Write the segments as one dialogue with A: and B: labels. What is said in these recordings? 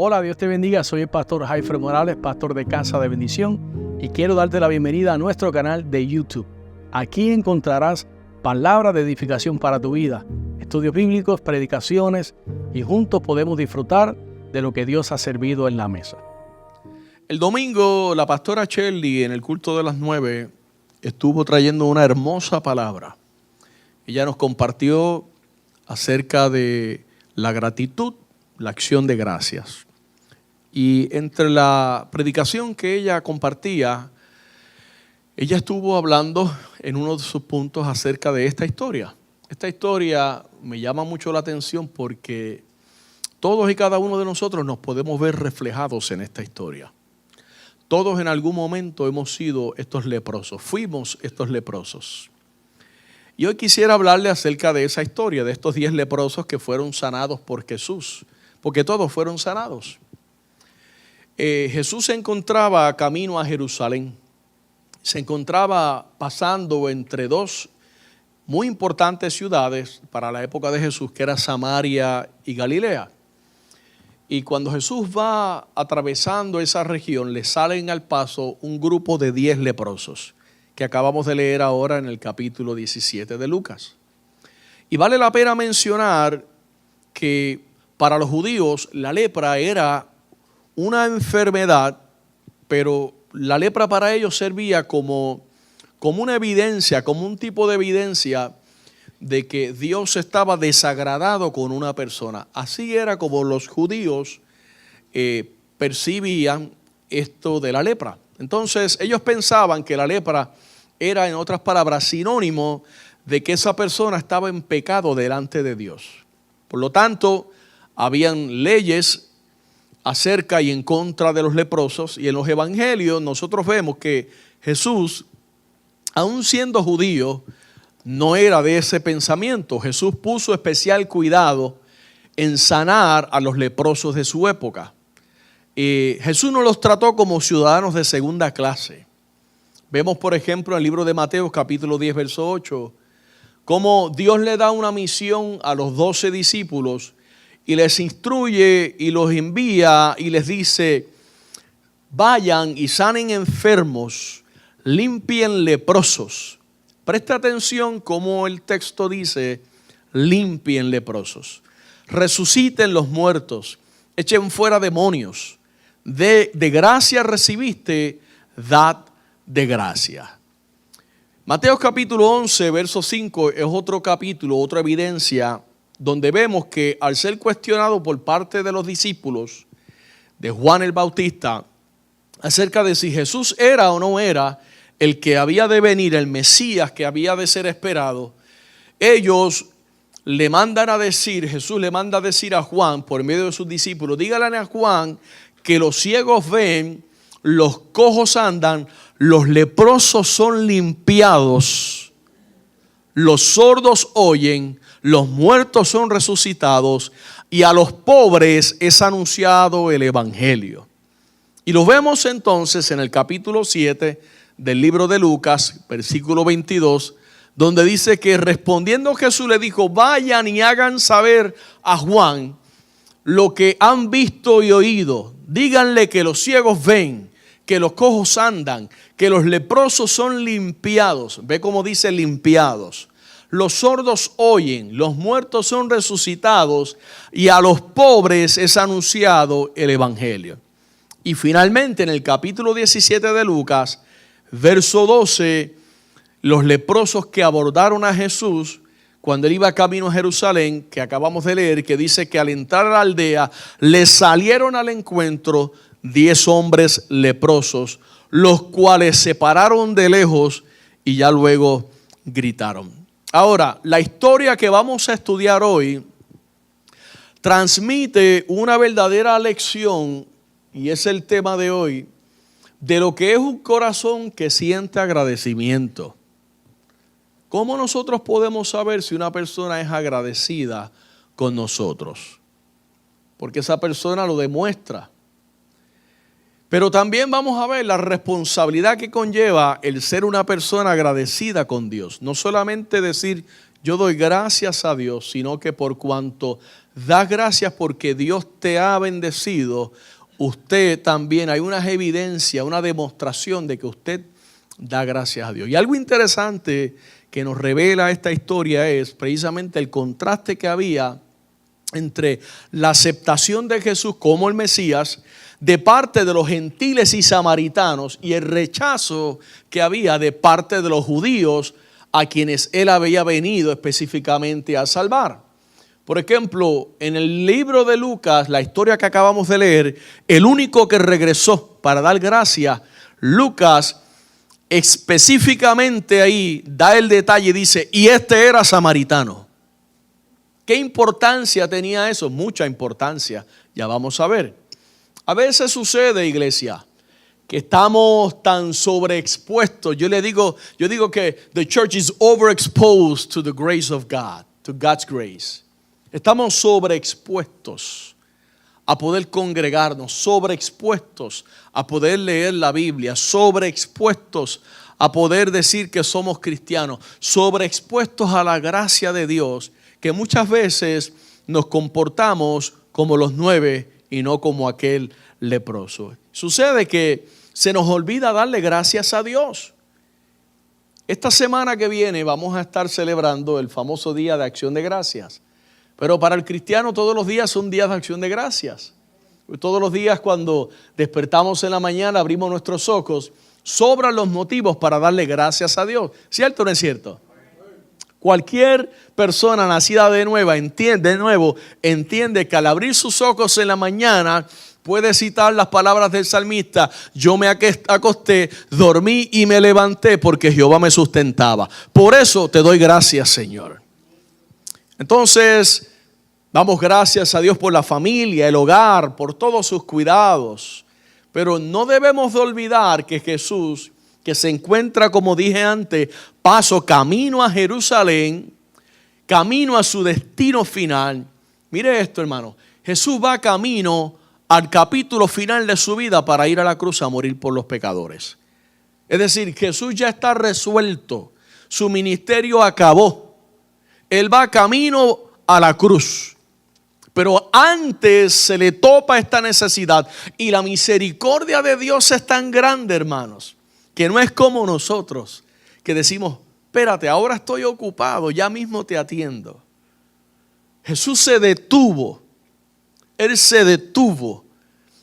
A: Hola, Dios te bendiga. Soy el pastor Jaifer Morales, pastor de Casa de Bendición, y quiero darte la bienvenida a nuestro canal de YouTube. Aquí encontrarás palabras de edificación para tu vida, estudios bíblicos, predicaciones, y juntos podemos disfrutar de lo que Dios ha servido en la mesa.
B: El domingo la pastora Shirley en el culto de las 9 estuvo trayendo una hermosa palabra. Ella nos compartió acerca de la gratitud, la acción de gracias. Y entre la predicación que ella compartía, ella estuvo hablando en uno de sus puntos acerca de esta historia. Esta historia me llama mucho la atención porque todos y cada uno de nosotros nos podemos ver reflejados en esta historia. Todos en algún momento hemos sido estos leprosos, fuimos estos leprosos. Y hoy quisiera hablarle acerca de esa historia, de estos 10 leprosos que fueron sanados por Jesús, porque todos fueron sanados. Jesús se encontraba camino a Jerusalén, se encontraba pasando entre dos muy importantes ciudades para la época de Jesús, que era Samaria y Galilea. Y cuando Jesús va atravesando esa región, le salen al paso un grupo de 10 leprosos, que acabamos de leer ahora en el capítulo 17 de Lucas. Y vale la pena mencionar que para los judíos la lepra era una enfermedad, pero la lepra para ellos servía como una evidencia, como un tipo de evidencia de que Dios estaba desagradado con una persona. Así era como los judíos percibían esto de la lepra. Entonces ellos pensaban que la lepra era, en otras palabras, sinónimo de que esa persona estaba en pecado delante de Dios. Por lo tanto, habían leyes acerca y en contra de los leprosos, y en los evangelios nosotros vemos que Jesús, aun siendo judío, no era de ese pensamiento. Jesús puso especial cuidado en sanar a los leprosos de su época. Jesús no los trató como ciudadanos de segunda clase. Vemos, por ejemplo, en el libro de Mateo, capítulo 10, verso 8, cómo Dios le da una misión a los 12 discípulos y les instruye y los envía y les dice: vayan y sanen enfermos, limpien leprosos. Presta atención como el texto dice: limpien leprosos, resuciten los muertos, echen fuera demonios, de gracia recibiste, dad de gracia. Mateo capítulo 11, verso 5 es otro capítulo, otra evidencia, donde vemos que al ser cuestionado por parte de los discípulos de Juan el Bautista acerca de si Jesús era o no era el que había de venir, el Mesías que había de ser esperado, ellos le mandan a decir, Jesús le manda a decir a Juan por medio de sus discípulos: díganle a Juan que los ciegos ven, los cojos andan, los leprosos son limpiados, los sordos oyen, los muertos son resucitados y a los pobres es anunciado el evangelio. Y lo vemos entonces en el capítulo 7 del libro de Lucas, versículo 22, donde dice que respondiendo Jesús le dijo: vayan y hagan saber a Juan lo que han visto y oído. Díganle que los ciegos ven, que los cojos andan, que los leprosos son limpiados. Ve cómo dice limpiados. Los sordos oyen, los muertos son resucitados y a los pobres es anunciado el evangelio. Y finalmente en el capítulo 17 de Lucas, verso 12, los leprosos que abordaron a Jesús cuando él iba camino a Jerusalén, que acabamos de leer, que dice que al entrar a la aldea le salieron al encuentro 10 hombres leprosos, los cuales se pararon de lejos y ya luego gritaron. Ahora, la historia que vamos a estudiar hoy transmite una verdadera lección, y es el tema de hoy, de lo que es un corazón que siente agradecimiento. ¿Cómo nosotros podemos saber si una persona es agradecida con nosotros? Porque esa persona lo demuestra. Pero también vamos a ver la responsabilidad que conlleva el ser una persona agradecida con Dios. No solamente decir yo doy gracias a Dios, sino que por cuanto das gracias porque Dios te ha bendecido, usted también hay una evidencia, una demostración de que usted da gracias a Dios. Y algo interesante que nos revela esta historia es precisamente el contraste que había entre la aceptación de Jesús como el Mesías de parte de los gentiles y samaritanos y el rechazo que había de parte de los judíos a quienes él había venido específicamente a salvar. Por ejemplo, en el libro de Lucas, la historia que acabamos de leer, el único que regresó para dar gracias, Lucas específicamente ahí da el detalle y dice, y este era samaritano. ¿Qué importancia tenía eso? Mucha importancia, ya vamos a ver. A veces sucede, iglesia, que estamos tan sobreexpuestos. Yo digo que the church is overexposed to the grace of God, to God's grace. Estamos sobreexpuestos a poder congregarnos, sobreexpuestos a poder leer la Biblia, sobreexpuestos a poder decir que somos cristianos, sobreexpuestos a la gracia de Dios, que muchas veces nos comportamos como los 9 y no como aquel leproso. Sucede que se nos olvida darle gracias a Dios. Esta semana que viene vamos a estar celebrando el famoso Día de Acción de Gracias. Pero para el cristiano todos los días son días de acción de gracias. Todos los días cuando despertamos en la mañana, abrimos nuestros ojos, sobran los motivos para darle gracias a Dios. ¿Cierto o no es cierto? Cualquier persona nacida de nuevo entiende que al abrir sus ojos en la mañana puede citar las palabras del salmista: yo me acosté, dormí y me levanté porque Jehová me sustentaba. Por eso te doy gracias, Señor. Entonces, damos gracias a Dios por la familia, el hogar, por todos sus cuidados. Pero no debemos de olvidar que Jesús, que se encuentra, como dije antes, camino a Jerusalén, camino a su destino final. Mire esto, hermano. Jesús va camino al capítulo final de su vida para ir a la cruz a morir por los pecadores. Es decir, Jesús ya está resuelto. Su ministerio acabó. Él va camino a la cruz. Pero antes se le topa esta necesidad. Y la misericordia de Dios es tan grande, hermanos, que no es como nosotros, que decimos: espérate, ahora estoy ocupado, ya mismo te atiendo. Jesús se detuvo. Él se detuvo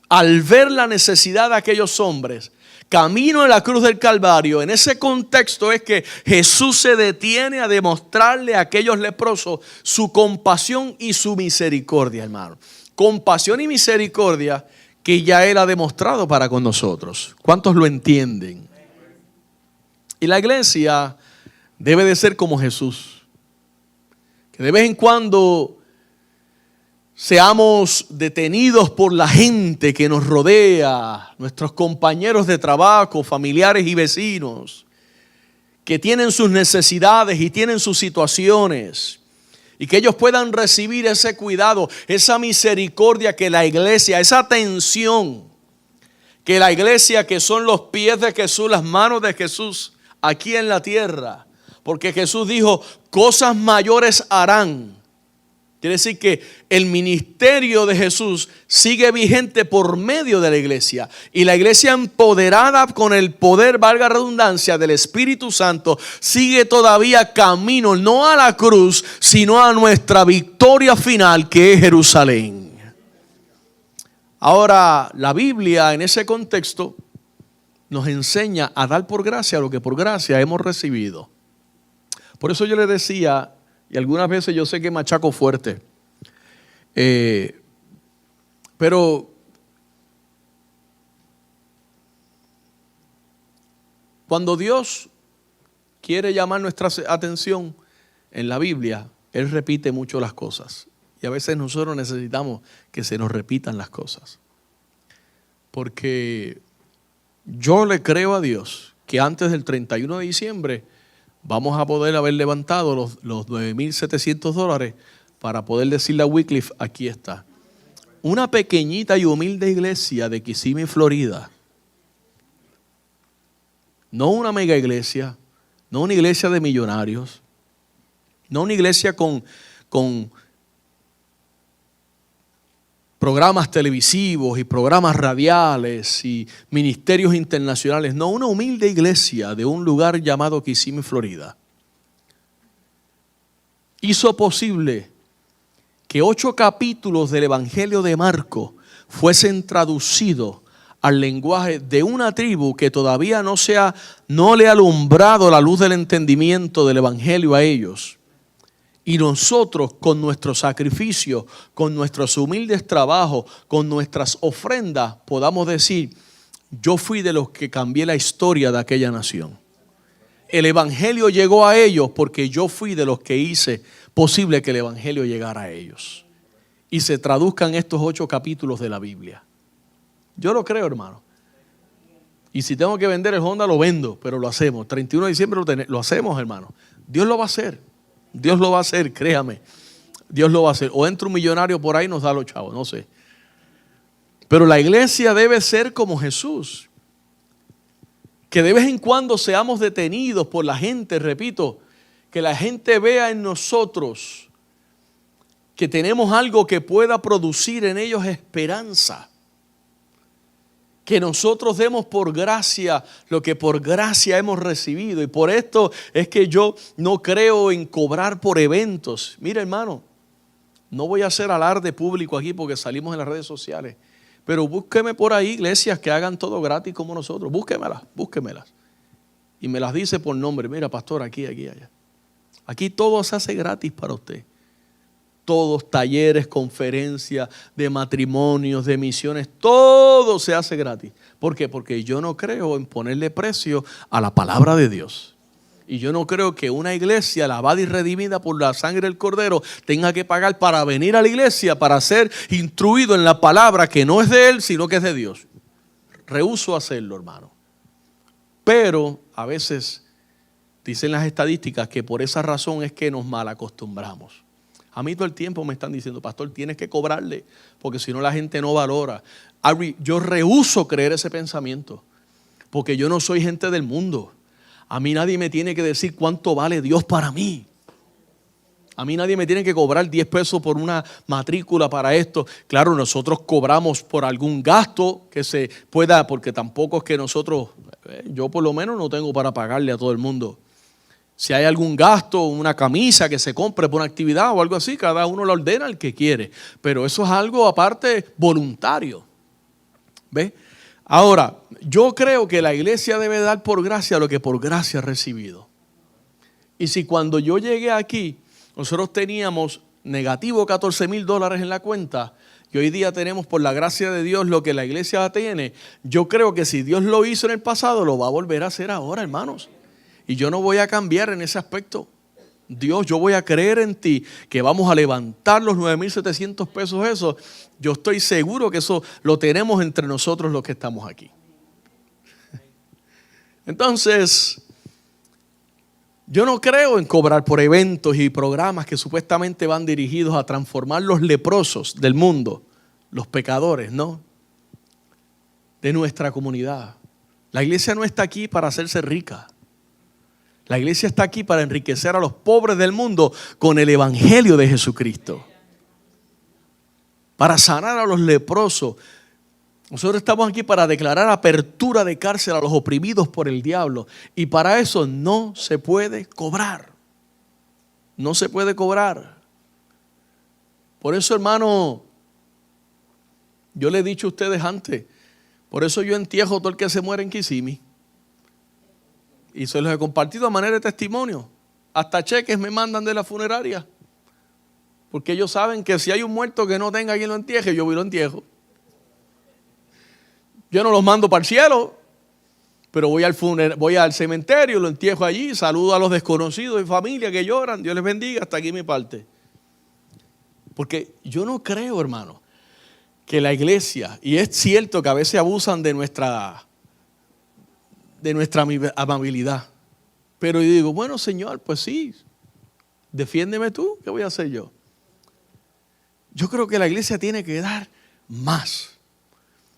B: al ver la necesidad de aquellos hombres. Camino a la cruz del Calvario. En ese contexto es que Jesús se detiene a demostrarle a aquellos leprosos su compasión y su misericordia, hermano. Compasión y misericordia que ya Él ha demostrado para con nosotros. ¿Cuántos lo entienden? Y la iglesia debe de ser como Jesús. Que de vez en cuando seamos detenidos por la gente que nos rodea, nuestros compañeros de trabajo, familiares y vecinos, que tienen sus necesidades y tienen sus situaciones, y que ellos puedan recibir ese cuidado, esa misericordia que la iglesia, esa atención que la iglesia, que son los pies de Jesús, las manos de Jesús aquí en la tierra, porque Jesús dijo: cosas mayores harán. Quiere decir que el ministerio de Jesús sigue vigente por medio de la iglesia. Y la iglesia, empoderada con el poder, valga redundancia, del Espíritu Santo, sigue todavía camino, no a la cruz, sino a nuestra victoria final, que es Jerusalén. Ahora, la Biblia en ese contexto nos enseña a dar por gracia lo que por gracia hemos recibido. Por eso yo le decía, y algunas veces yo sé que machaco fuerte, pero cuando Dios quiere llamar nuestra atención en la Biblia, Él repite mucho las cosas. Y a veces nosotros necesitamos que se nos repitan las cosas. Porque yo le creo a Dios que antes del 31 de diciembre vamos a poder haber levantado los $9,700 para poder decirle a Wycliffe: aquí está. Una pequeñita y humilde iglesia de Kissimmee, Florida. No una mega iglesia, no una iglesia de millonarios. No una iglesia con programas televisivos y programas radiales y ministerios internacionales. No, una humilde iglesia de un lugar llamado Kissimmee, Florida. Hizo posible que 8 capítulos del Evangelio de Marcos fuesen traducidos al lenguaje de una tribu que todavía no le ha alumbrado la luz del entendimiento del Evangelio a ellos. Y nosotros con nuestros sacrificios, con nuestros humildes trabajos, con nuestras ofrendas, podamos decir, yo fui de los que cambié la historia de aquella nación. El Evangelio llegó a ellos porque yo fui de los que hice posible que el Evangelio llegara a ellos. Y se traduzcan estos 8 capítulos de la Biblia. Yo lo creo, hermano. Y si tengo que vender el Honda, lo vendo, pero lo hacemos. 31 de diciembre lo hacemos, hermano. Dios lo va a hacer. Dios lo va a hacer, créame. Dios lo va a hacer. O entra un millonario por ahí y nos da los chavos, no sé. Pero la iglesia debe ser como Jesús. Que de vez en cuando seamos detenidos por la gente, repito, que la gente vea en nosotros que tenemos algo que pueda producir en ellos esperanza. Que nosotros demos por gracia lo que por gracia hemos recibido. Y por esto es que yo no creo en cobrar por eventos. Mira, hermano, no voy a hacer alarde público aquí porque salimos en las redes sociales. Pero búsqueme por ahí iglesias que hagan todo gratis como nosotros. Búsquemelas. Y me las dice por nombre. Mira, pastor, aquí, allá. Aquí todo se hace gratis para usted. Todos, talleres, conferencias, de matrimonios, de misiones, todo se hace gratis. ¿Por qué? Porque yo no creo en ponerle precio a la palabra de Dios. Y yo no creo que una iglesia lavada y redimida por la sangre del Cordero tenga que pagar para venir a la iglesia, para ser instruido en la palabra que no es de él, sino que es de Dios. Rehúso hacerlo, hermano. Pero a veces dicen las estadísticas que por esa razón es que nos malacostumbramos. A mí todo el tiempo me están diciendo, pastor, tienes que cobrarle, porque si no la gente no valora. Yo rehúso creer ese pensamiento, porque yo no soy gente del mundo. A mí nadie me tiene que decir cuánto vale Dios para mí. A mí nadie me tiene que cobrar 10 pesos por una matrícula para esto. Claro, nosotros cobramos por algún gasto que se pueda, porque tampoco es que nosotros, yo por lo menos no tengo para pagarle a todo el mundo. Si hay algún gasto, una camisa que se compre por una actividad o algo así, cada uno lo ordena al que quiere. Pero eso es algo aparte voluntario. ¿Ve? Ahora, yo creo que la iglesia debe dar por gracia lo que por gracia ha recibido. Y si cuando yo llegué aquí, nosotros teníamos negativo $14,000 en la cuenta, y hoy día tenemos por la gracia de Dios lo que la iglesia tiene, yo creo que si Dios lo hizo en el pasado, lo va a volver a hacer ahora, hermanos. Y yo no voy a cambiar en ese aspecto. Dios, yo voy a creer en ti que vamos a levantar los 9,700 pesos esos. Yo estoy seguro que eso lo tenemos entre nosotros los que estamos aquí. Entonces, yo no creo en cobrar por eventos y programas que supuestamente van dirigidos a transformar los leprosos del mundo, los pecadores, ¿no? De nuestra comunidad. La iglesia no está aquí para hacerse rica. La iglesia está aquí para enriquecer a los pobres del mundo con el evangelio de Jesucristo. Para sanar a los leprosos. Nosotros estamos aquí para declarar apertura de cárcel a los oprimidos por el diablo. Y para eso no se puede cobrar. No se puede cobrar. Por eso, hermano, yo le he dicho a ustedes antes, por eso yo entierro a todo el que se muere en Kissimmee. Y se los he compartido a manera de testimonio. Hasta cheques me mandan de la funeraria. Porque ellos saben que si hay un muerto que no tenga quien lo entierre, yo voy y lo entierro. Yo no los mando para el cielo, pero voy al cementerio, lo entierro allí, saludo a los desconocidos y familia que lloran. Dios les bendiga, hasta aquí mi parte. Porque yo no creo, hermano, que la iglesia, y es cierto que a veces abusan de nuestra amabilidad. Pero yo digo, bueno, Señor, pues sí, defiéndeme tú, ¿qué voy a hacer yo? Yo creo que la iglesia tiene que dar más.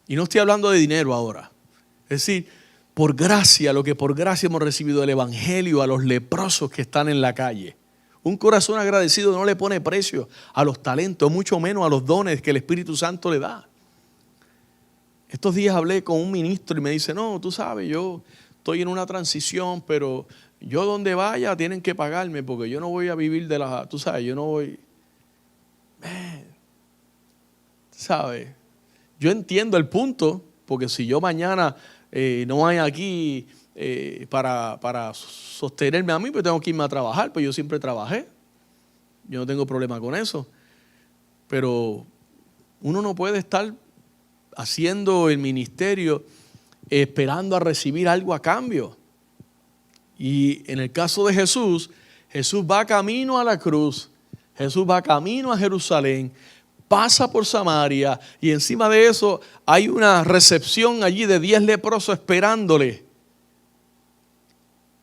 B: Y no estoy hablando de dinero ahora. Es decir, por gracia, lo que por gracia hemos recibido del evangelio a los leprosos que están en la calle. Un corazón agradecido no le pone precio a los talentos, mucho menos a los dones que el Espíritu Santo le da. Estos días hablé con un ministro y me dice, no, tú sabes, yo estoy en una transición, pero yo donde vaya tienen que pagarme porque yo no voy a vivir de la, tú sabes, yo no voy. ¿Sabes? Yo entiendo el punto, porque si yo mañana no hay aquí para sostenerme a mí, pues tengo que irme a trabajar, pues yo siempre trabajé. Yo no tengo problema con eso. Pero uno no puede estar haciendo el ministerio esperando a recibir algo a cambio. Y en el caso de Jesús, Jesús va camino a la cruz, Jesús va camino a Jerusalén, pasa por Samaria y encima de eso hay una recepción allí de 10 leprosos esperándole.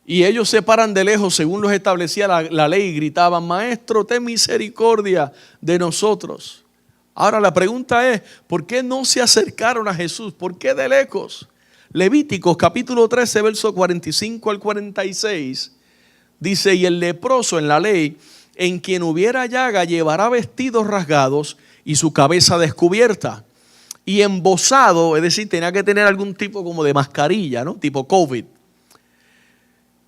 B: Y ellos se paran de lejos según los establecía la ley y gritaban, Maestro, ten misericordia de nosotros. Ahora la pregunta es, ¿por qué no se acercaron a Jesús? ¿Por qué de lejos? Levíticos capítulo 13, verso 45 al 46, dice, y el leproso en la ley, en quien hubiera llaga, llevará vestidos rasgados y su cabeza descubierta. Y embozado, es decir, tenía que tener algún tipo como de mascarilla, ¿no? Tipo COVID.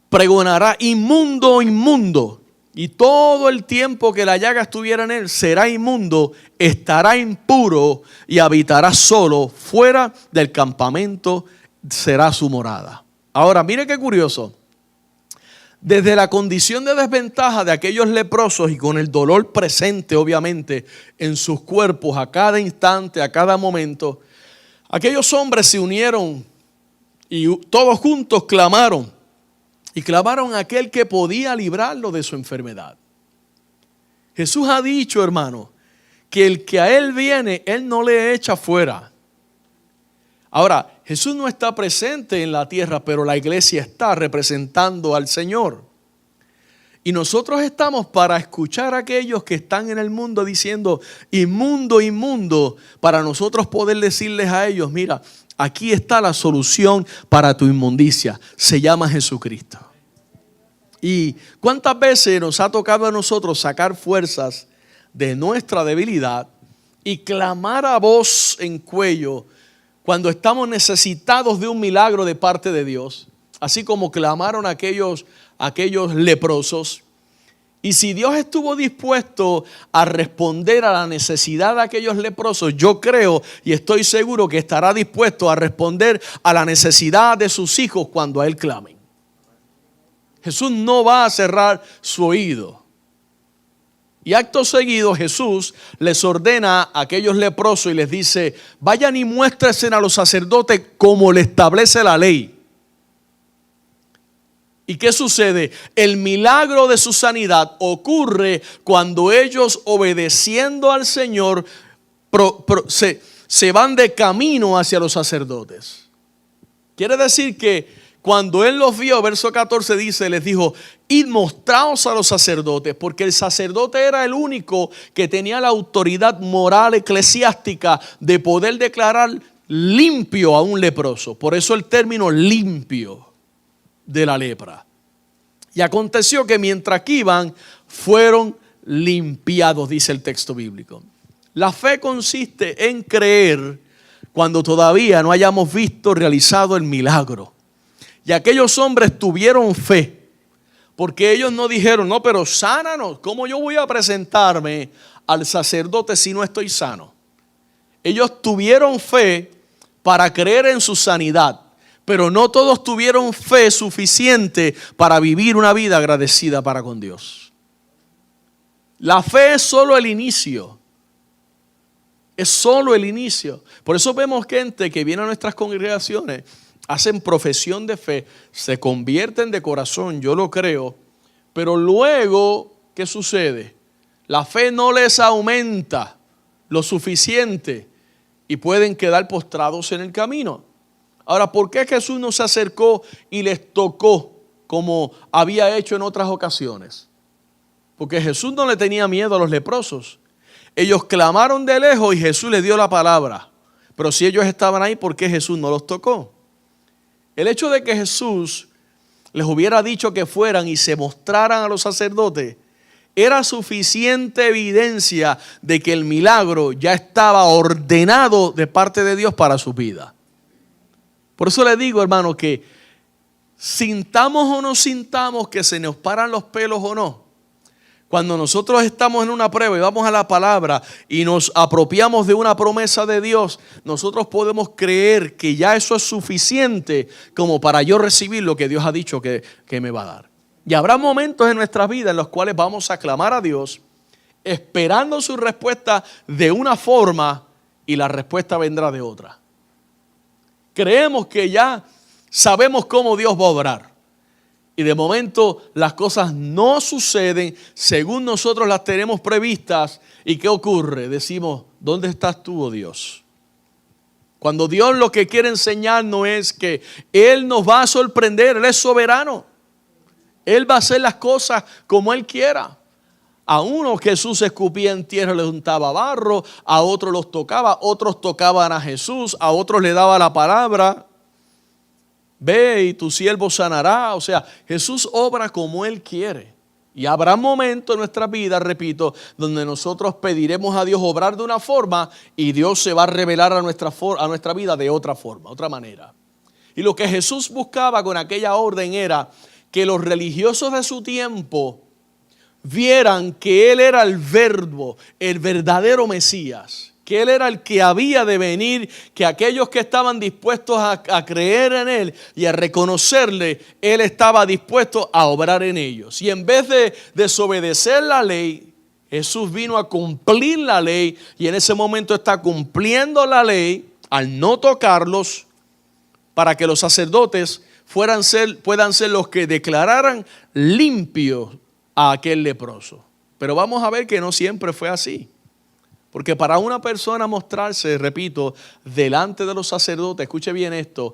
B: Pregonará, inmundo, inmundo. Y todo el tiempo que la llaga estuviera en él, será inmundo, estará impuro y habitará solo, fuera del campamento será su morada. Ahora, mire qué curioso. Desde la condición de desventaja de aquellos leprosos y con el dolor presente, obviamente, en sus cuerpos a cada instante, a cada momento, aquellos hombres se unieron y todos juntos clamaron. Y clamaron a aquel que podía librarlo de su enfermedad. Jesús ha dicho, hermano, que el que a Él viene, Él no le echa fuera. Ahora, Jesús no está presente en la tierra, pero la iglesia está representando al Señor. Y nosotros estamos para escuchar a aquellos que están en el mundo diciendo, inmundo, inmundo, para nosotros poder decirles a ellos, mira, aquí está la solución para tu inmundicia. Se llama Jesucristo. ¿Y cuántas veces nos ha tocado a nosotros sacar fuerzas de nuestra debilidad y clamar a voz en cuello cuando estamos necesitados de un milagro de parte de Dios? Así como clamaron aquellos leprosos. Y si Dios estuvo dispuesto a responder a la necesidad de aquellos leprosos, yo creo y estoy seguro que estará dispuesto a responder a la necesidad de sus hijos cuando a Él clamen. Jesús no va a cerrar su oído. Y acto seguido Jesús les ordena a aquellos leprosos y les dice, vayan y muéstrense a los sacerdotes como le establece la ley. ¿Y qué sucede? El milagro de su sanidad ocurre cuando ellos, obedeciendo al Señor, se van de camino hacia los sacerdotes. Quiere decir que cuando Él los vio, verso 14 dice, les dijo, id mostraos a los sacerdotes, porque el sacerdote era el único que tenía la autoridad moral eclesiástica de poder declarar limpio a un leproso. Por eso el término limpio de la lepra. Y aconteció que mientras que iban, fueron limpiados, dice el texto bíblico. La fe consiste en creer cuando todavía no hayamos visto realizado el milagro. Y aquellos hombres tuvieron fe, porque ellos no dijeron, no, pero sánanos, ¿cómo yo voy a presentarme al sacerdote si no estoy sano? Ellos tuvieron fe para creer en su sanidad, pero no todos tuvieron fe suficiente para vivir una vida agradecida para con Dios. La fe es solo el inicio. Es solo el inicio. Por eso vemos gente que viene a nuestras congregaciones, hacen profesión de fe, se convierten de corazón, yo lo creo, pero luego, ¿qué sucede? La fe no les aumenta lo suficiente y pueden quedar postrados en el camino. Ahora, ¿por qué Jesús no se acercó y les tocó como había hecho en otras ocasiones? Porque Jesús no le tenía miedo a los leprosos. Ellos clamaron de lejos y Jesús les dio la palabra. Pero si ellos estaban ahí, ¿por qué Jesús no los tocó? El hecho de que Jesús les hubiera dicho que fueran y se mostraran a los sacerdotes era suficiente evidencia de que el milagro ya estaba ordenado de parte de Dios para su vida. Por eso le digo, hermano, que sintamos o no sintamos que se nos paran los pelos o no, cuando nosotros estamos en una prueba y vamos a la palabra y nos apropiamos de una promesa de Dios, nosotros podemos creer que ya eso es suficiente como para yo recibir lo que Dios ha dicho que me va a dar. Y habrá momentos en nuestra vida en los cuales vamos a clamar a Dios esperando su respuesta de una forma y la respuesta vendrá de otra. Creemos que ya sabemos cómo Dios va a obrar. Y de momento las cosas no suceden según nosotros las tenemos previstas. ¿Y qué ocurre? Decimos, ¿dónde estás tú, oh Dios? Cuando Dios lo que quiere enseñarnos es que Él nos va a sorprender, Él es soberano. Él va a hacer las cosas como Él quiera. A unos Jesús escupía en tierra, les untaba barro, a otros los tocaba, otros tocaban a Jesús, a otros le daba la palabra. Ve y tu siervo sanará. O sea, Jesús obra como Él quiere. Y habrá momentos en nuestra vida, repito, donde nosotros pediremos a Dios obrar de una forma y Dios se va a revelar a nuestra vida de otra forma, otra manera. Y lo que Jesús buscaba con aquella orden era que los religiosos de su tiempo vieran que Él era el Verbo, el verdadero Mesías, que Él era el que había de venir, que aquellos que estaban dispuestos a creer en Él y a reconocerle, Él estaba dispuesto a obrar en ellos. Y en vez de desobedecer la ley, Jesús vino a cumplir la ley y en ese momento está cumpliendo la ley al no tocarlos para que los sacerdotes puedan ser los que declararan limpio a aquel leproso. Pero vamos a ver que no siempre fue así. Porque para una persona mostrarse, repito, delante de los sacerdotes, escuche bien esto,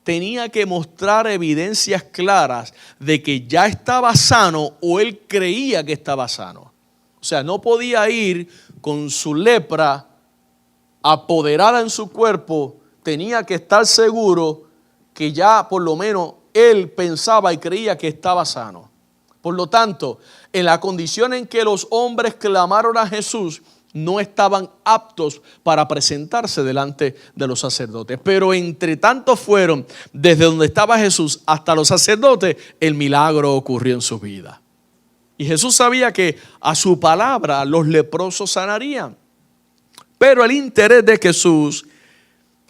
B: tenía que mostrar evidencias claras de que ya estaba sano o él creía que estaba sano. O sea, no podía ir con su lepra apoderada en su cuerpo, tenía que estar seguro que ya por lo menos él pensaba y creía que estaba sano. Por lo tanto, en la condición en que los hombres clamaron a Jesús, no estaban aptos para presentarse delante de los sacerdotes. Pero entre tanto fueron, desde donde estaba Jesús hasta los sacerdotes, el milagro ocurrió en su vida. Y Jesús sabía que a su palabra los leprosos sanarían. Pero el interés de Jesús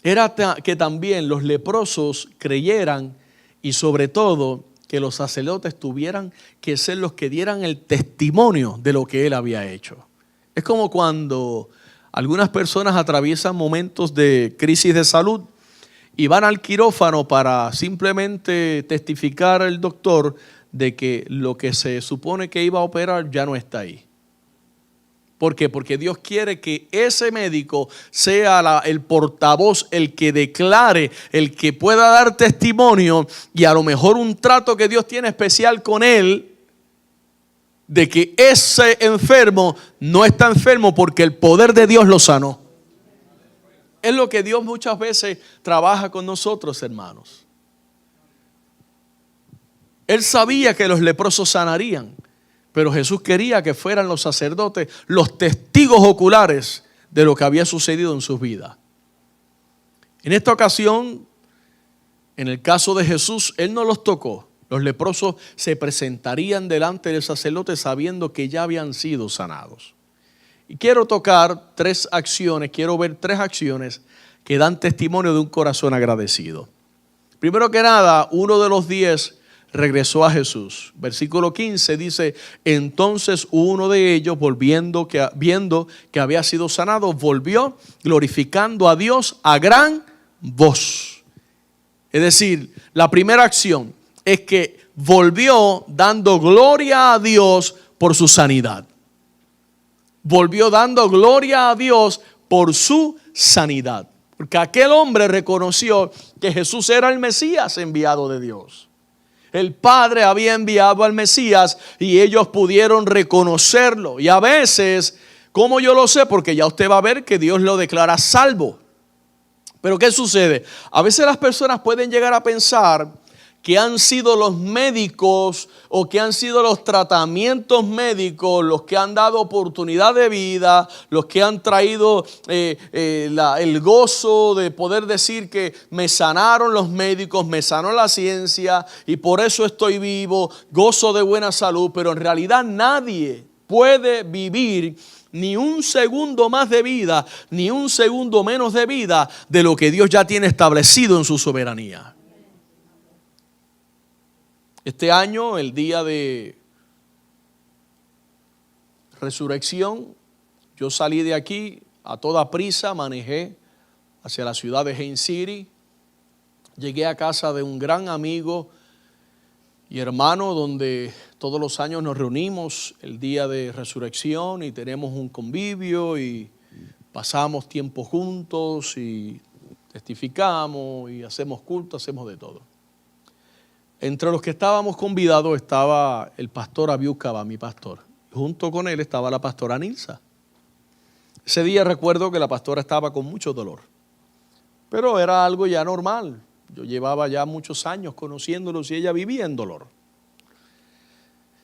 B: era que también los leprosos creyeran y sobre todo que los sacerdotes tuvieran que ser los que dieran el testimonio de lo que Él había hecho. Es como cuando algunas personas atraviesan momentos de crisis de salud y van al quirófano para simplemente testificar al doctor de que lo que se supone que iba a operar ya no está ahí. ¿Por qué? Porque Dios quiere que ese médico sea el portavoz, el que declare, el que pueda dar testimonio y a lo mejor un trato que Dios tiene especial con él, de que ese enfermo no está enfermo porque el poder de Dios lo sanó. Es lo que Dios muchas veces trabaja con nosotros, hermanos. Él sabía que los leprosos sanarían, pero Jesús quería que fueran los sacerdotes los testigos oculares de lo que había sucedido en sus vidas. En esta ocasión, en el caso de Jesús, Él no los tocó. Los leprosos se presentarían delante del sacerdote sabiendo que ya habían sido sanados. Y quiero tocar quiero ver tres acciones que dan testimonio de un corazón agradecido. Primero que nada, uno de los 10 regresó a Jesús. Versículo 15 dice, entonces uno de ellos, viendo que había sido sanado, volvió glorificando a Dios a gran voz. Es decir, la primera acción es que volvió dando gloria a Dios por su sanidad. Volvió dando gloria a Dios por su sanidad. Porque aquel hombre reconoció que Jesús era el Mesías enviado de Dios. El Padre había enviado al Mesías y ellos pudieron reconocerlo. Y a veces, ¿cómo yo lo sé? Porque ya usted va a ver que Dios lo declara salvo. Pero ¿qué sucede? A veces las personas pueden llegar a pensar que han sido los médicos o que han sido los tratamientos médicos los que han dado oportunidad de vida, los que han traído el gozo de poder decir que me sanaron los médicos, me sanó la ciencia y por eso estoy vivo, gozo de buena salud, pero en realidad nadie puede vivir ni un segundo más de vida, ni un segundo menos de vida de lo que Dios ya tiene establecido en su soberanía. Este año, el día de resurrección, yo salí de aquí a toda prisa, manejé hacia la ciudad de Haines City, llegué a casa de un gran amigo y hermano donde todos los años nos reunimos el día de resurrección y tenemos un convivio y pasamos tiempo juntos y testificamos y hacemos culto, hacemos de todo. Entre los que estábamos convidados estaba el pastor Abiud Caba, mi pastor. Junto con él estaba la pastora Nilsa. Ese día recuerdo que la pastora estaba con mucho dolor, pero era algo ya normal. Yo llevaba ya muchos años conociéndolos y ella vivía en dolor.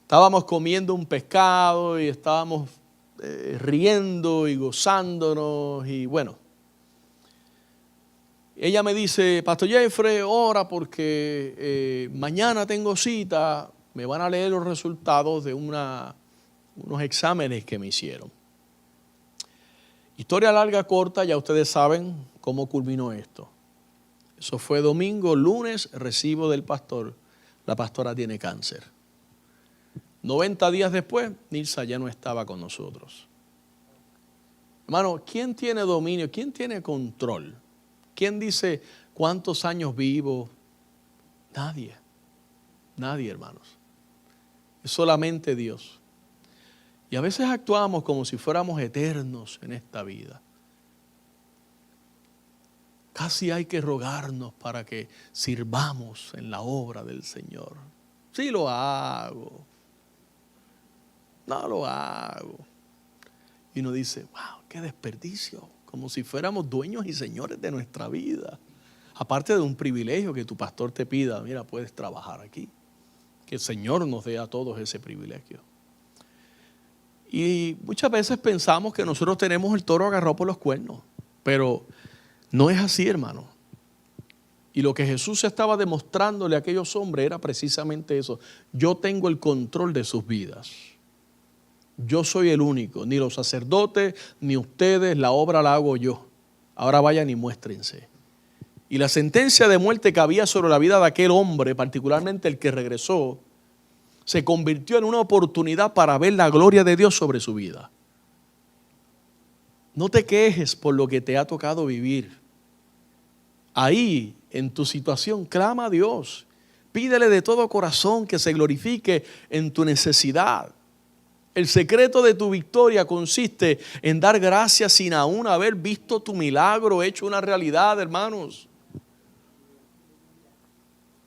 B: Estábamos comiendo un pescado y estábamos riendo y gozándonos y bueno. Ella me dice, Pastor Jeffrey, ora porque mañana tengo cita, me van a leer los resultados de unos exámenes que me hicieron. Historia larga, corta, ya ustedes saben cómo culminó esto. Eso fue domingo, lunes recibo del pastor, la pastora tiene cáncer. 90 días después, Nilsa ya no estaba con nosotros. Hermano, ¿quién tiene dominio? ¿Quién tiene control? ¿Quién dice cuántos años vivo? Nadie. Nadie, hermanos. Es solamente Dios. Y a veces actuamos como si fuéramos eternos en esta vida. Casi hay que rogarnos para que sirvamos en la obra del Señor. Sí lo hago. No lo hago. Y uno dice, wow, qué desperdicio. Como si fuéramos dueños y señores de nuestra vida. Aparte de un privilegio que tu pastor te pida, mira, puedes trabajar aquí. Que el Señor nos dé a todos ese privilegio. Y muchas veces pensamos que nosotros tenemos el toro agarrado por los cuernos. Pero no es así, hermano. Y lo que Jesús estaba demostrándole a aquellos hombres era precisamente eso. Yo tengo el control de sus vidas. Yo soy el único, ni los sacerdotes, ni ustedes, la obra la hago yo. Ahora vayan y muéstrense. Y la sentencia de muerte que había sobre la vida de aquel hombre, particularmente el que regresó, se convirtió en una oportunidad para ver la gloria de Dios sobre su vida. No te quejes por lo que te ha tocado vivir. Ahí, en tu situación, clama a Dios. Pídele de todo corazón que se glorifique en tu necesidad. El secreto de tu victoria consiste en dar gracias sin aún haber visto tu milagro hecho una realidad, hermanos.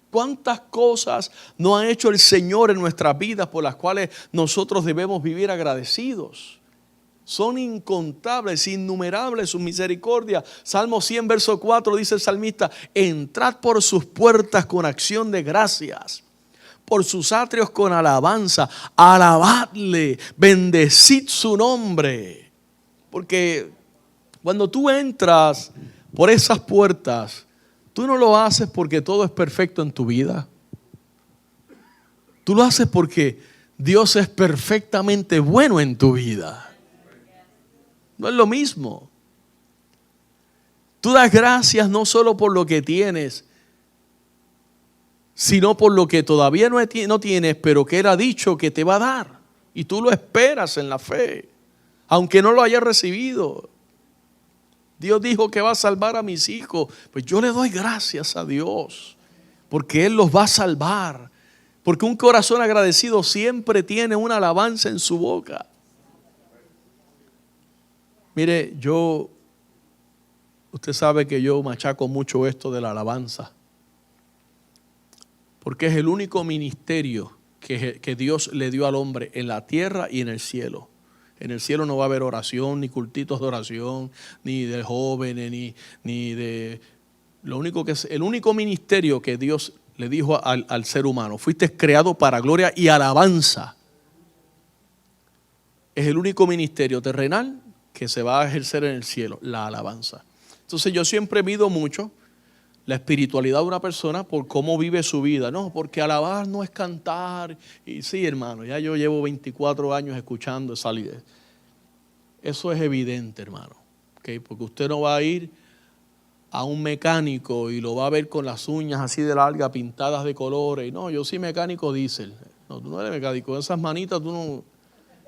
B: ¿Cuántas cosas no ha hecho el Señor en nuestras vidas por las cuales nosotros debemos vivir agradecidos? Son incontables, innumerables sus misericordias. Salmo 100, verso 4 dice el salmista, entrad por sus puertas con acción de gracias, por sus atrios con alabanza, alabadle, bendecid su nombre. Porque cuando tú entras por esas puertas, tú no lo haces porque todo es perfecto en tu vida. Tú lo haces porque Dios es perfectamente bueno en tu vida. No es lo mismo. Tú das gracias no solo por lo que tienes, sino por lo que todavía no tienes, pero que Él ha dicho que te va a dar. Y tú lo esperas en la fe, aunque no lo hayas recibido. Dios dijo que va a salvar a mis hijos. Pues yo le doy gracias a Dios, porque Él los va a salvar. Porque un corazón agradecido siempre tiene una alabanza en su boca. Mire, usted sabe que yo machaco mucho esto de la alabanza. Porque es el único ministerio que Dios le dio al hombre en la tierra y en el cielo. En el cielo no va a haber oración, ni cultitos de oración, ni de jóvenes, ni de... El único ministerio que Dios le dijo al ser humano, fuiste creado para gloria y alabanza. Es el único ministerio terrenal que se va a ejercer en el cielo, la alabanza. Entonces yo siempre mido mucho la espiritualidad de una persona por cómo vive su vida. No, porque alabar no es cantar. Y sí, hermano, ya yo llevo 24 años escuchando esa idea. Eso es evidente, hermano. ¿Okay? Porque usted no va a ir a un mecánico y lo va a ver con las uñas así de largas, pintadas de colores. No, yo soy mecánico diésel. No, tú no eres mecánico. Con esas manitas tú no...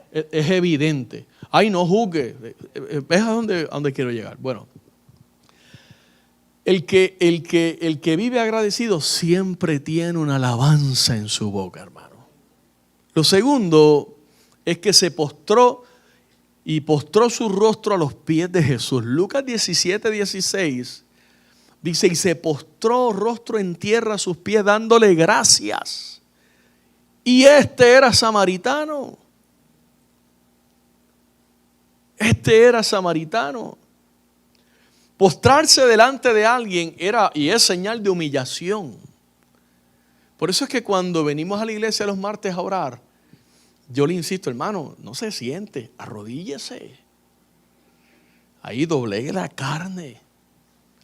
B: Es evidente. Ay, no juzgue. ¿Ves a dónde quiero llegar? Bueno. El que vive agradecido siempre tiene una alabanza en su boca, hermano. Lo segundo es que se postró y postró su rostro a los pies de Jesús. Lucas 17:16 dice, y se postró rostro en tierra a sus pies dándole gracias. Y este era samaritano. Este era samaritano. Postrarse delante de alguien era y es señal de humillación. Por eso es que cuando venimos a la iglesia los martes a orar, yo le insisto, hermano, no se siente, arrodíllese. Ahí doblegue la carne.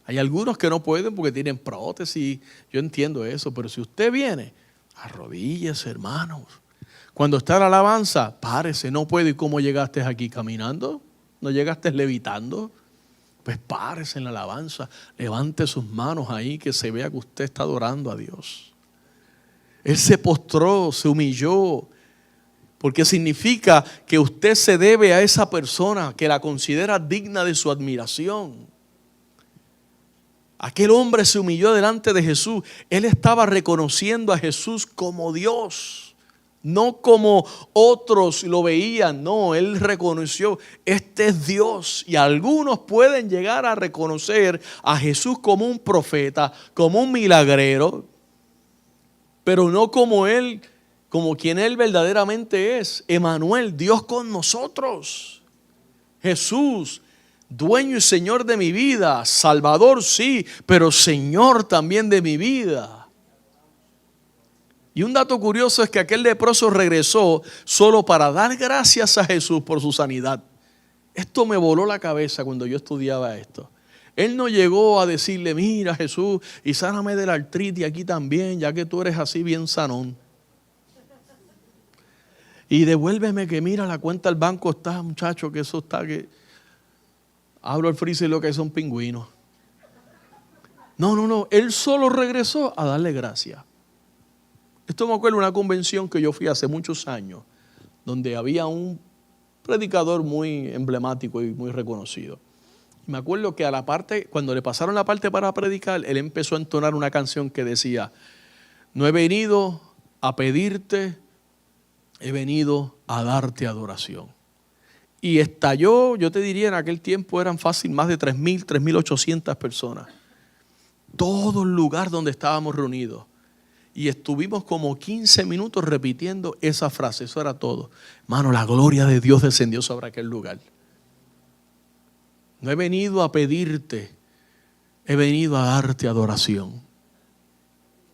B: Hay algunos que no pueden porque tienen prótesis, yo entiendo eso, pero si usted viene, arrodíllese, hermanos. Cuando está la alabanza, párese, no puede. ¿Y cómo llegaste aquí caminando? ¿No llegaste levitando? Pues párese en la alabanza, levante sus manos ahí, que se vea que usted está adorando a Dios. Él se postró, se humilló, porque significa que usted se debe a esa persona, que la considera digna de su admiración. Aquel hombre se humilló delante de Jesús. Él estaba reconociendo a Jesús como Dios. No como otros lo veían, no, él reconoció, este es Dios. Y algunos pueden llegar a reconocer a Jesús como un profeta, como un milagrero, pero no como él, como quien él verdaderamente es, Emmanuel, Dios con nosotros. Jesús, dueño y Señor de mi vida, Salvador sí, pero Señor también de mi vida. Y un dato curioso es que aquel leproso regresó solo para dar gracias a Jesús por su sanidad. Esto me voló la cabeza cuando yo estudiaba esto. Él no llegó a decirle, mira Jesús, y sáname de la artritis aquí también, ya que tú eres así bien sanón. Y devuélveme que mira, la cuenta del banco está, muchacho, que eso está, que abro el freezer y lo que son pingüinos. No, él solo regresó a darle gracias. Esto me acuerdo de una convención que yo fui hace muchos años, donde había un predicador muy emblemático y muy reconocido. Y me acuerdo que a la parte, cuando le pasaron la parte para predicar, él empezó a entonar una canción que decía, no he venido a pedirte, he venido a darte adoración. Y estalló, yo te diría, en aquel tiempo eran fácil más de 3,000, 3,800 personas. Todo el lugar donde estábamos reunidos. Y estuvimos como 15 minutos repitiendo esa frase, eso era todo. Hermano, la gloria de Dios descendió sobre aquel lugar. No he venido a pedirte, he venido a darte adoración.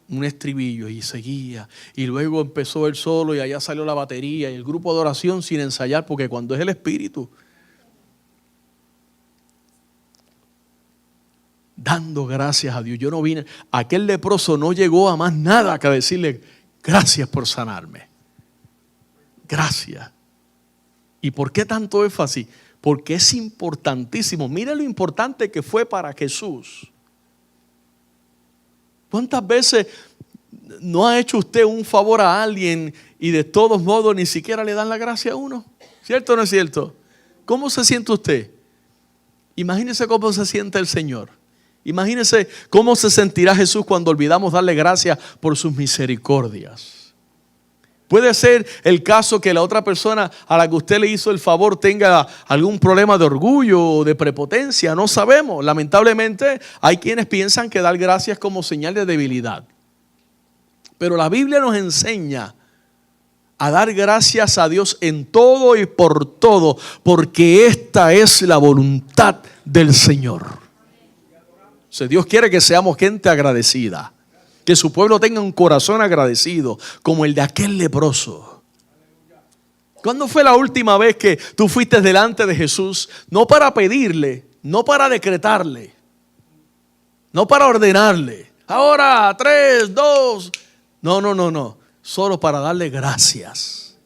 B: Un estribillo y seguía. Y luego empezó él solo y allá salió la batería y el grupo de oración sin ensayar, porque cuando es el Espíritu, dando gracias a Dios. Yo no vine, aquel leproso no llegó a más nada que a decirle gracias por sanarme. Gracias. ¿Y por qué tanto énfasis? Porque es importantísimo. Mire lo importante que fue para Jesús. ¿Cuántas veces no ha hecho usted un favor a alguien y de todos modos ni siquiera le dan la gracia a uno? ¿Cierto o no es cierto? ¿Cómo se siente usted? Imagínese cómo se siente el Señor. Imagínense cómo se sentirá Jesús cuando olvidamos darle gracias por sus misericordias. Puede ser el caso que la otra persona a la que usted le hizo el favor tenga algún problema de orgullo o de prepotencia, no sabemos. Lamentablemente hay quienes piensan que dar gracias es como señal de debilidad. Pero la Biblia nos enseña a dar gracias a Dios en todo y por todo, porque esta es la voluntad del Señor. O sea, Dios quiere que seamos gente agradecida, que su pueblo tenga un corazón agradecido como el de aquel leproso. ¿Cuándo fue la última vez que tú fuiste delante de Jesús? No para pedirle, no para decretarle, no para ordenarle. Ahora, 3, 2. No. Solo para darle gracias.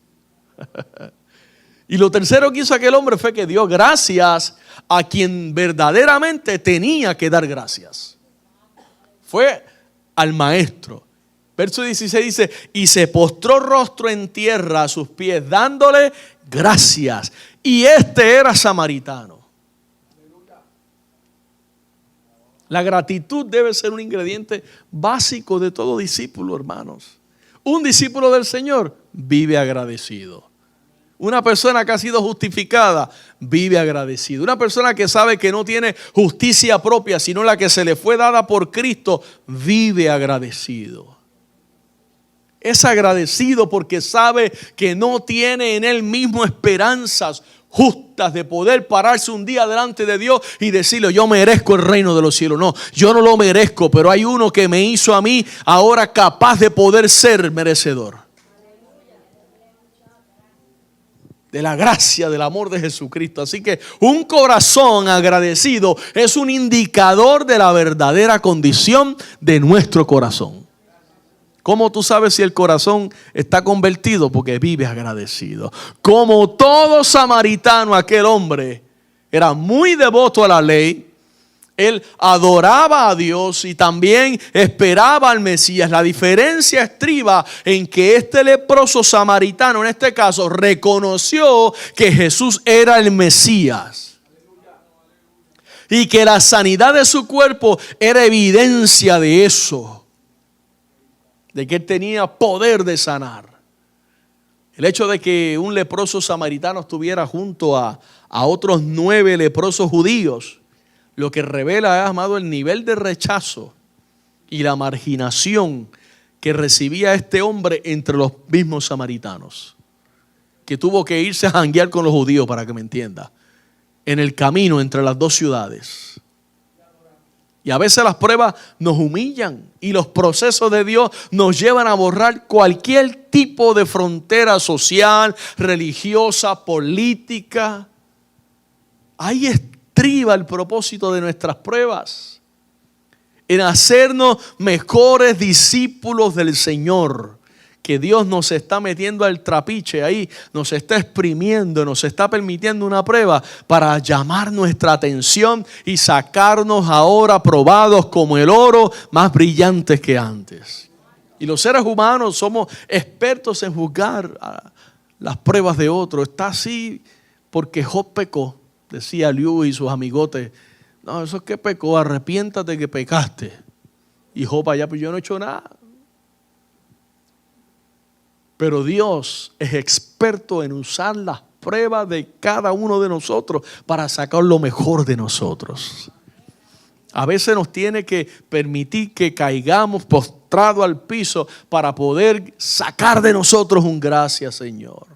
B: Y lo tercero que hizo aquel hombre fue que dio gracias a quien verdaderamente tenía que dar gracias. Fue al maestro. Verso 16 dice, y se postró rostro en tierra a sus pies, dándole gracias. Y este era samaritano. La gratitud debe ser un ingrediente básico de todo discípulo, hermanos. Un discípulo del Señor vive agradecido. Una persona que ha sido justificada vive agradecido. Una persona que sabe que no tiene justicia propia, sino la que se le fue dada por Cristo, vive agradecido. Es agradecido porque sabe que no tiene en él mismo esperanzas justas de poder pararse un día delante de Dios y decirle, yo merezco el reino de los cielos. No, yo no lo merezco, pero hay uno que me hizo a mí ahora capaz de poder ser merecedor de la gracia, del amor de Jesucristo. Así que un corazón agradecido es un indicador de la verdadera condición de nuestro corazón. ¿Cómo tú sabes si el corazón está convertido? Porque vive agradecido. Como todo samaritano, aquel hombre era muy devoto a la ley. Él adoraba a Dios y también esperaba al Mesías. La diferencia estriba en que este leproso samaritano, en este caso, reconoció que Jesús era el Mesías. Y que la sanidad de su cuerpo era evidencia de eso. De que él tenía poder de sanar. El hecho de que un leproso samaritano estuviera junto a otros 9 leprosos judíos, lo que revela, amado, el nivel de rechazo y la marginación que recibía este hombre entre los mismos samaritanos, que tuvo que irse a janguear con los judíos, para que me entienda, en el camino entre las dos ciudades. Y a veces las pruebas nos humillan y los procesos de Dios nos llevan a borrar cualquier tipo de frontera social, religiosa, política. Ahí estriba el propósito de nuestras pruebas, en hacernos mejores discípulos del Señor. Que Dios nos está metiendo al trapiche ahí, nos está exprimiendo, nos está permitiendo una prueba para llamar nuestra atención y sacarnos ahora probados como el oro, más brillantes que antes. Y los seres humanos somos expertos en juzgar las pruebas de otros. Está así porque Job pecó, decía Liu y sus amigotes. No, eso es que pecó, arrepiéntate que pecaste. Y Job allá, pues yo no he hecho nada. Pero Dios es experto en usar las pruebas de cada uno de nosotros para sacar lo mejor de nosotros. A veces nos tiene que permitir que caigamos postrados al piso para poder sacar de nosotros un gracias, Señor.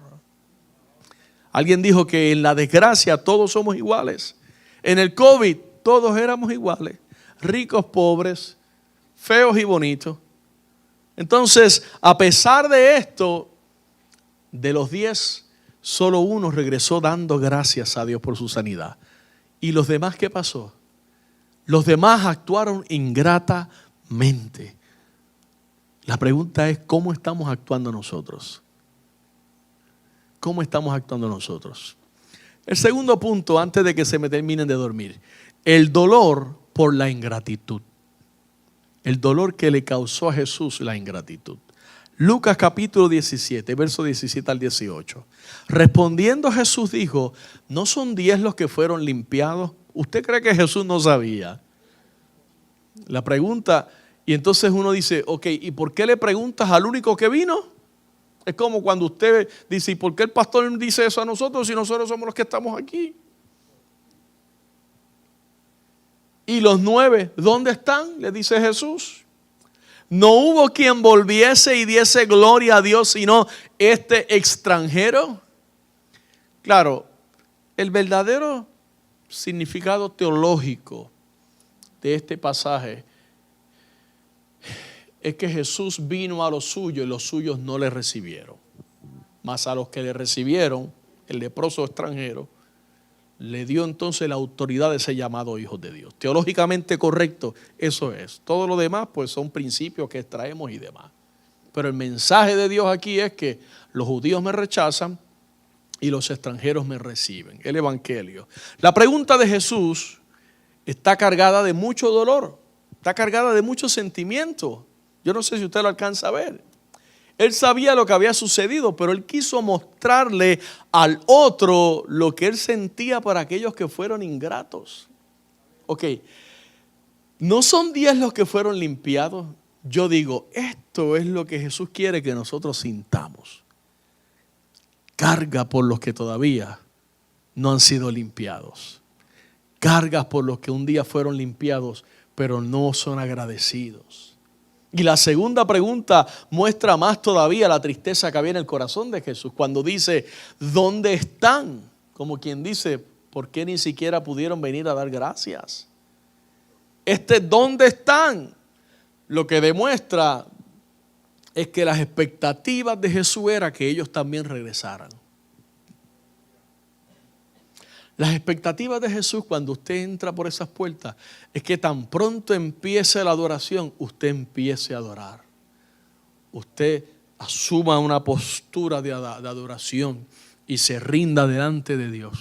B: Alguien dijo que en la desgracia todos somos iguales. En el COVID todos éramos iguales. Ricos, pobres, feos y bonitos. Entonces, a pesar de esto, de los 10, solo uno regresó dando gracias a Dios por su sanidad. ¿Y los demás qué pasó? Los demás actuaron ingratamente. La pregunta es, ¿cómo estamos actuando nosotros? ¿Cómo estamos actuando nosotros? El segundo punto, antes de que se me terminen de dormir, el dolor por la ingratitud. El dolor que le causó a Jesús la ingratitud. Lucas capítulo 17, verso 17 al 18. Respondiendo Jesús dijo, ¿no son 10 los que fueron limpiados? ¿Usted cree que Jesús no sabía? La pregunta, y entonces uno dice, ok, ¿y por qué le preguntas al único que vino? Es como cuando usted dice, ¿y por qué el pastor dice eso a nosotros si nosotros somos los que estamos aquí? ¿Y los 9 dónde están? Le dice Jesús. No hubo quien volviese y diese gloria a Dios, sino este extranjero. Claro, el verdadero significado teológico de este pasaje es que Jesús vino a los suyos y los suyos no le recibieron. Mas a los que le recibieron, el leproso extranjero, le dio entonces la autoridad de ser llamado hijos de Dios. Teológicamente correcto, eso es. Todo lo demás pues son principios que extraemos y demás. Pero el mensaje de Dios aquí es que los judíos me rechazan y los extranjeros me reciben. El evangelio. La pregunta de Jesús está cargada de mucho dolor, está cargada de mucho sentimiento. Yo no sé si usted lo alcanza a ver. Él sabía lo que había sucedido, pero él quiso mostrarle al otro lo que él sentía por aquellos que fueron ingratos. Ok, ¿no son 10 los que fueron limpiados? Yo digo, esto es lo que Jesús quiere que nosotros sintamos. Carga por los que todavía no han sido limpiados. Cargas por los que un día fueron limpiados, pero no son agradecidos. Y la segunda pregunta muestra más todavía la tristeza que había en el corazón de Jesús cuando dice, ¿dónde están? Como quien dice, ¿por qué ni siquiera pudieron venir a dar gracias? ¿Dónde están? Lo que demuestra es que las expectativas de Jesús era que ellos también regresaran. Las expectativas de Jesús cuando usted entra por esas puertas es que tan pronto empiece la adoración, usted empiece a adorar. Usted asuma una postura de adoración y se rinda delante de Dios.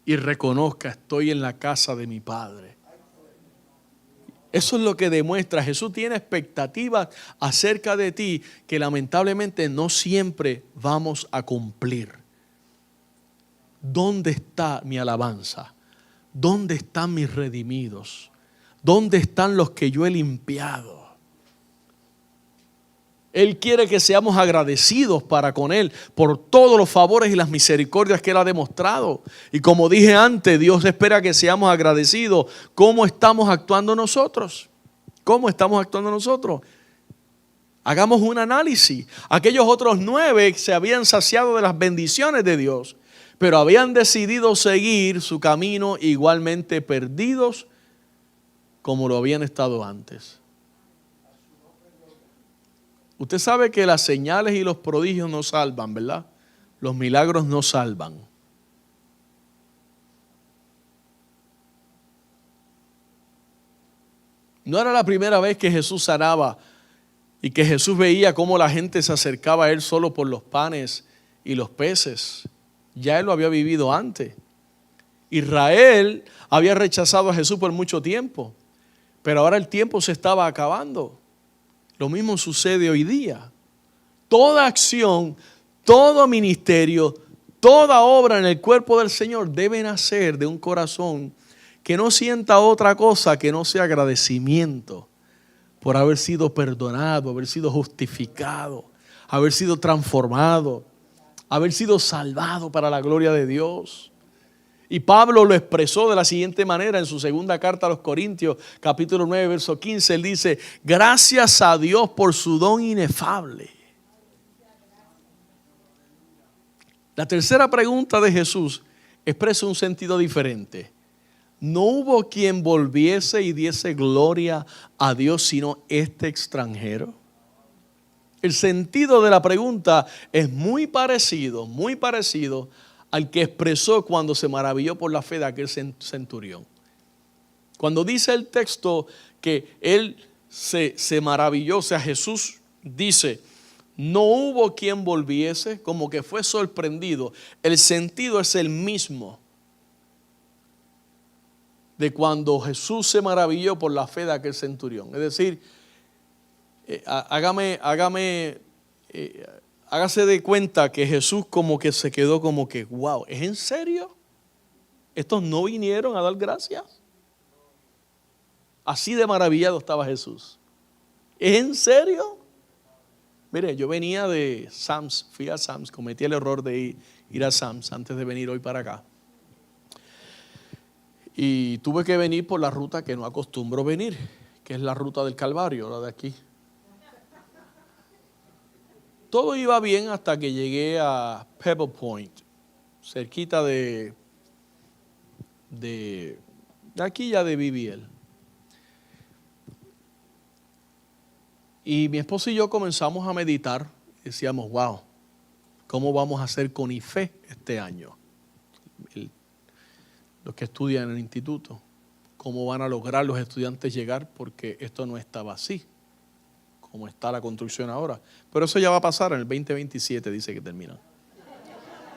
B: Y reconozca, estoy en la casa de mi Padre. Eso es lo que demuestra. Jesús tiene expectativas acerca de ti que lamentablemente no siempre vamos a cumplir. ¿Dónde está mi alabanza? ¿Dónde están mis redimidos? ¿Dónde están los que yo he limpiado? Él quiere que seamos agradecidos para con Él por todos los favores y las misericordias que Él ha demostrado. Y como dije antes, Dios espera que seamos agradecidos. ¿Cómo estamos actuando nosotros? ¿Cómo estamos actuando nosotros? Hagamos un análisis. Aquellos otros 9 se habían saciado de las bendiciones de Dios, pero habían decidido seguir su camino igualmente perdidos como lo habían estado antes. Usted sabe que las señales y los prodigios no salvan, ¿verdad? Los milagros no salvan. No era la primera vez que Jesús sanaba y que Jesús veía cómo la gente se acercaba a Él solo por los panes y los peces. Ya Él lo había vivido antes. Israel había rechazado a Jesús por mucho tiempo, pero ahora el tiempo se estaba acabando. Lo mismo sucede hoy día. Toda acción, todo ministerio, toda obra en el cuerpo del Señor debe nacer de un corazón que no sienta otra cosa que no sea agradecimiento por haber sido perdonado, haber sido justificado, haber sido transformado, haber sido salvado para la gloria de Dios. Y Pablo lo expresó de la siguiente manera en su segunda carta a los Corintios, capítulo 9, verso 15. Él dice, gracias a Dios por su don inefable. La tercera pregunta de Jesús expresa un sentido diferente. No hubo quien volviese y diese gloria a Dios sino este extranjero. El sentido de la pregunta es muy parecido al que expresó cuando se maravilló por la fe de aquel centurión. Cuando dice el texto que él se maravilló, o sea, Jesús dice, no hubo quien volviese, como que fue sorprendido. El sentido es el mismo de cuando Jesús se maravilló por la fe de aquel centurión. Es decir, hágase de cuenta que Jesús como que se quedó como que, wow, ¿es en serio? ¿Estos no vinieron a dar gracias? Así de maravillado estaba Jesús. ¿Es en serio? Mire, yo venía de Sam's, fui a Sam's, cometí el error de ir a Sam's antes de venir hoy para acá. Y tuve que venir por la ruta que no acostumbro venir, que es la ruta del Calvario, la de aquí. Todo iba bien hasta que llegué a Pebble Point, cerquita de aquí ya de BBL. Y mi esposo y yo comenzamos a meditar. Decíamos, wow, ¿cómo vamos a hacer con IFE este año? Los que estudian en el instituto. ¿Cómo van a lograr los estudiantes llegar? Porque esto no estaba así, como está la construcción ahora. Pero eso ya va a pasar en el 2027, dice que termina.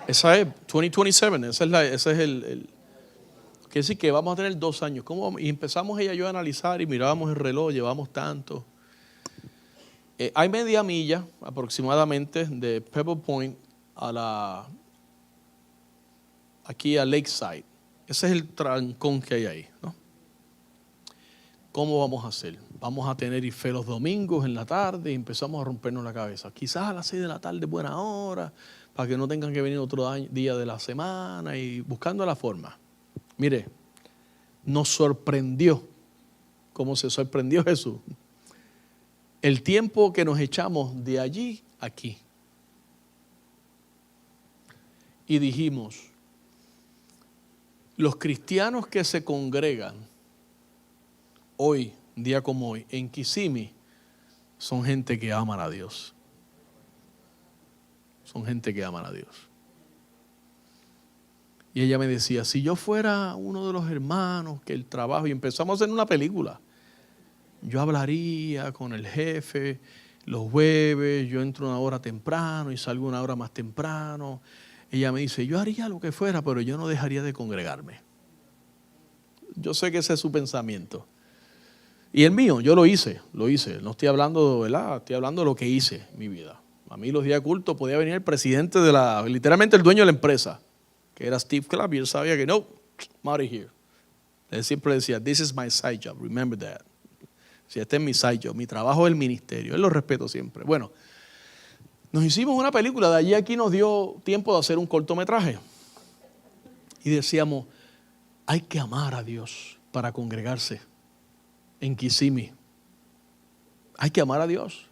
B: Esa es 2027, ese es el quiere decir que vamos a tener 2 años. ¿Cómo? Y empezamos ella y yo a analizar y mirábamos el reloj, llevamos tanto. Hay media milla aproximadamente de Pebble Point aquí a Lakeside. Ese es el trancón que hay ahí, ¿no? ¿Cómo vamos a hacer? Vamos a tener IFE los domingos en la tarde y empezamos a rompernos la cabeza. Quizás a las 6 de la tarde, buena hora, para que no tengan que venir otro día de la semana y buscando la forma. Mire, nos sorprendió, como se sorprendió Jesús, el tiempo que nos echamos de allí a aquí. Y dijimos, los cristianos que se congregan hoy, día como hoy, en Kissimmee, son gente que aman a Dios. Son gente que aman a Dios. Y ella me decía, si yo fuera uno de los hermanos que el trabajo, y empezamos a hacer una película, yo hablaría con el jefe los jueves, yo entro 1 hora temprano y salgo 1 hora más temprano. Ella me dice, yo haría lo que fuera, pero yo no dejaría de congregarme. Yo sé que ese es su pensamiento. Y el mío, yo lo hice. No estoy hablando, ¿verdad? Estoy hablando de lo que hice en mi vida. A mí los días de culto podía venir el presidente literalmente el dueño de la empresa, que era Steve Clapp, y él sabía que no, I'm out of here. Él siempre decía, this is my side job, remember that. Si este es mi side job, mi trabajo es el ministerio. Él lo respeto siempre. Bueno, nos hicimos una película, de allí a aquí nos dio tiempo de hacer un cortometraje. Y decíamos, hay que amar a Dios para congregarse en Kissimmee. Hay que amar a Dios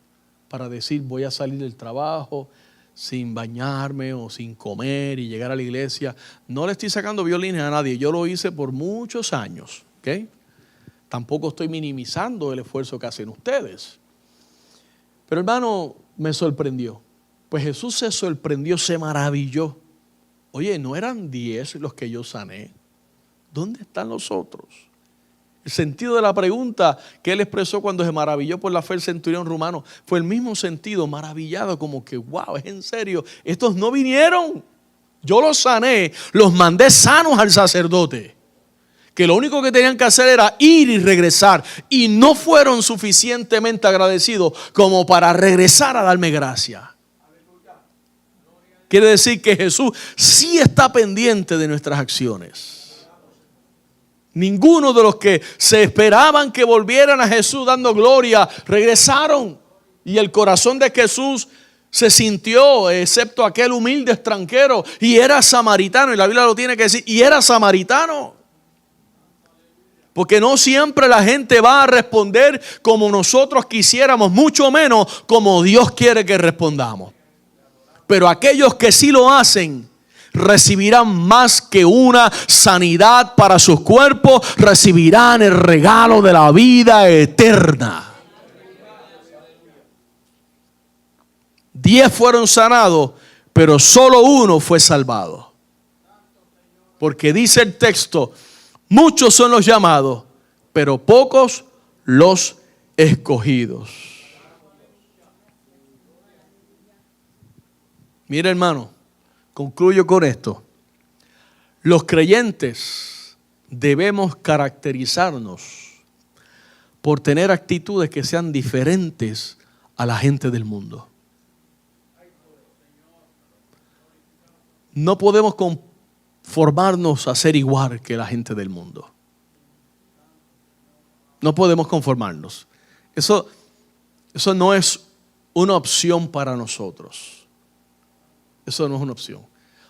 B: para decir, voy a salir del trabajo sin bañarme o sin comer y llegar a la iglesia. No le estoy sacando violines a nadie. Yo lo hice por muchos años, ¿ok? Tampoco estoy minimizando el esfuerzo que hacen ustedes. Pero hermano, me sorprendió. Pues Jesús se sorprendió, se maravilló. Oye, ¿no eran 10 los que yo sané? ¿Dónde están los otros? El sentido de la pregunta que él expresó cuando se maravilló por la fe del centurión rumano fue el mismo sentido, maravillado, como que wow, es en serio, estos no vinieron. Yo los sané, los mandé sanos al sacerdote, que lo único que tenían que hacer era ir y regresar, y no fueron suficientemente agradecidos como para regresar a darme gracia. Quiere decir que Jesús sí está pendiente de nuestras acciones. Ninguno de los que se esperaban que volvieran a Jesús dando gloria regresaron. Y el corazón de Jesús se sintió, excepto aquel humilde extranjero, y era samaritano. Y la Biblia lo tiene que decir, y era samaritano. Porque no siempre la gente va a responder como nosotros quisiéramos, mucho menos como Dios quiere que respondamos. Pero aquellos que sí lo hacen, recibirán más que una sanidad para sus cuerpos, recibirán el regalo de la vida eterna. 10 fueron sanados, pero solo uno fue salvado. Porque dice el texto, muchos son los llamados, pero pocos los escogidos. Mira, hermano, concluyo con esto. Los creyentes debemos caracterizarnos por tener actitudes que sean diferentes a la gente del mundo. No podemos conformarnos a ser igual que la gente del mundo. No podemos conformarnos. Eso no es una opción para nosotros. Eso no es una opción.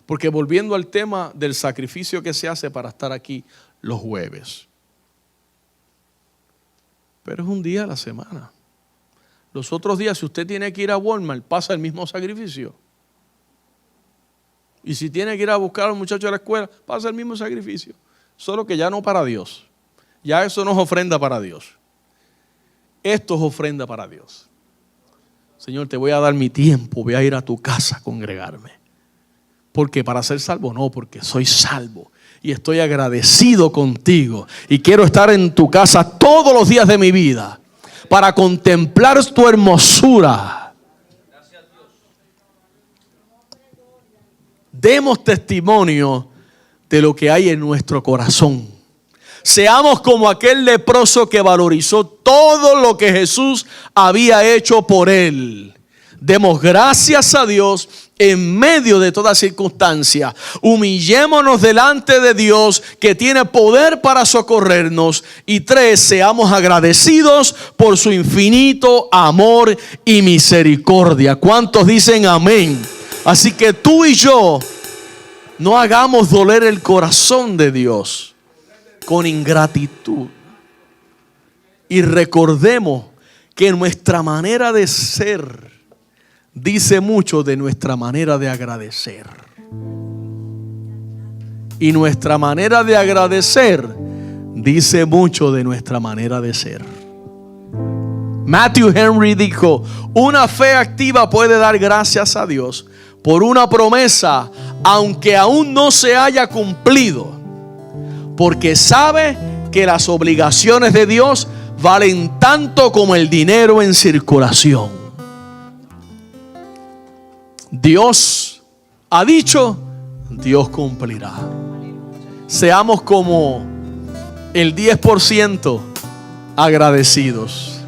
B: Porque volviendo al tema del sacrificio que se hace para estar aquí los jueves. Pero es un día a la semana. Los otros días, si usted tiene que ir a Walmart, pasa el mismo sacrificio. Y si tiene que ir a buscar a los muchachos de la escuela, pasa el mismo sacrificio. Solo que ya no para Dios. Ya eso no es ofrenda para Dios. Esto es ofrenda para Dios. Señor, te voy a dar mi tiempo, voy a ir a tu casa a congregarme. Porque para ser salvo, no, porque soy salvo. Y estoy agradecido contigo. Y quiero estar en tu casa todos los días de mi vida para contemplar tu hermosura. Demos testimonio de lo que hay en nuestro corazón. Seamos como aquel leproso que valorizó todo lo que Jesús había hecho por él. Demos gracias a Dios en medio de toda circunstancia. Humillémonos delante de Dios que tiene poder para socorrernos. Y 3, seamos agradecidos por su infinito amor y misericordia. ¿Cuántos dicen amén? Así que tú y yo no hagamos doler el corazón de Dios con ingratitud. Y recordemos que nuestra manera de ser dice mucho de nuestra manera de agradecer. Y nuestra manera de agradecer dice mucho de nuestra manera de ser. Matthew Henry dijo: una fe activa puede dar gracias a Dios por una promesa, aunque aún no se haya cumplido, porque sabe que las obligaciones de Dios valen tanto como el dinero en circulación. Dios ha dicho, Dios cumplirá. Seamos como el 10% agradecidos.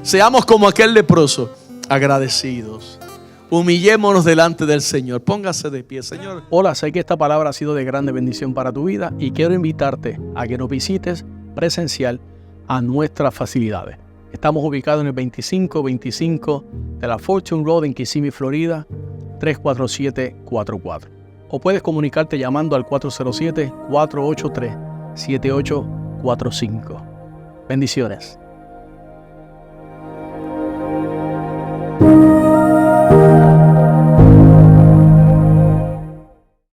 B: Seamos como aquel leproso, agradecidos. Humillémonos delante del Señor. Póngase de pie, Señor.
A: Hola, sé que esta palabra ha sido de grande bendición para tu vida y quiero invitarte a que nos visites presencial a nuestras facilidades. Estamos ubicados en el 2525 de la Fortune Road en Kissimmee, Florida, 34744. O puedes comunicarte llamando al 407-483-7845. Bendiciones.